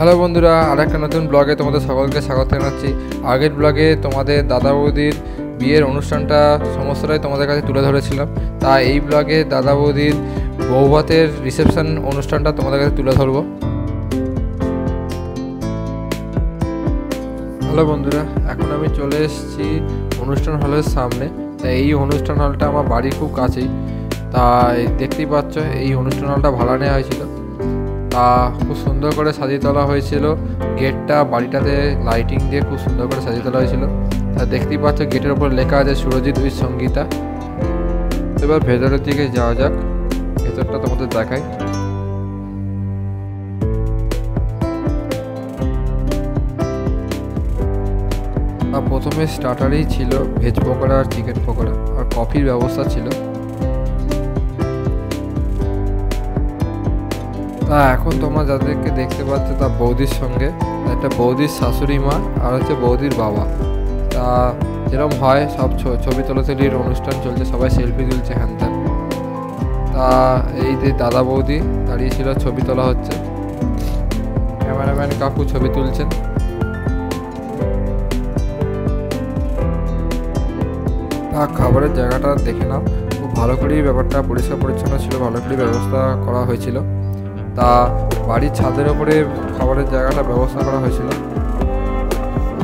Hello বন্ধুরা, আরেকটা নতুন ব্লগে তোমাদের সকলকে স্বাগত জানাচ্ছি। আগের ব্লগে তোমাদের দাদা বৌদির বিয়ের অনুষ্ঠানটা সমস্তটাই তোমাদের কাছে তুলে ধরেছিলাম। তা এই ব্লগে দাদা বৌদির বৌভাতের রিসেপশন অনুষ্ঠানটা তোমাদের কাছে তুলে ধরবো। হ্যালো বন্ধুরা, এখন আমি চলে এসেছি অনুষ্ঠান হলের সামনে। তা এই অনুষ্ঠান হলটা আমার বাড়ির খুব কাছেই। তাই দেখতেই পাচ্ছ এই অনুষ্ঠান হলটা ভাড়া নেওয়া হয়েছিল। তা খুব সুন্দর করে সাজিয়ে তোলা হয়েছিল। গেটটা বাড়িটাতে লাইটিং দিয়ে খুব সুন্দর করে সাজিয়ে তোলা হয়েছিল। তা দেখতেই পাচ্ছ গেটের উপর লেখা আছে সুরজিৎ উইথ সঙ্গীতা। এবার ভেতরের দিকে যাওয়া যাক, ভেতরটা তোমাদের দেখাই। তা প্রথমে স্টার্টারেই ছিল ভেজ পকোড়া আর চিকেন পকোড়া, আর কফির ব্যবস্থা ছিল। তা এখন তোমরা যাদেরকে দেখতে পাচ্ছ তা বৌদির সঙ্গে, একটা বৌদির শাশুড়ি মা আর হচ্ছে বৌদির বাবা। তা যেরকম হয় সব ছবি তোলাতুলির অনুষ্ঠান চলছে, সবাই সেলফি তুলছে হ্যান ত্যান। তা এই যে দাদা বৌদি দাঁড়িয়েছিল, ছবি তোলা হচ্ছে, ক্যামেরাম্যান কাকু ছবি তুলছেন। তা খাবারের জায়গাটা দেখে নাও, খুব ভালো করেই ব্যাপারটা পরিষ্কার পরিচ্ছন্ন ছিল, ভালো করেই ব্যবস্থা করা হয়েছিল। তা বাড়ির ছাদের ওপরে খাবারের জায়গাটা ব্যবস্থা করা হয়েছিল।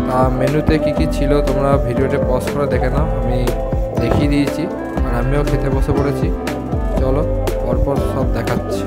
তা মেনুতে কী কী ছিল তোমরা ভিডিওতে পজ করে দেখে নাও, আমি দেখিয়ে দিয়েছি আর আমিও খেতে বসে পড়েছি। চলো পরপর সব দেখাচ্ছি।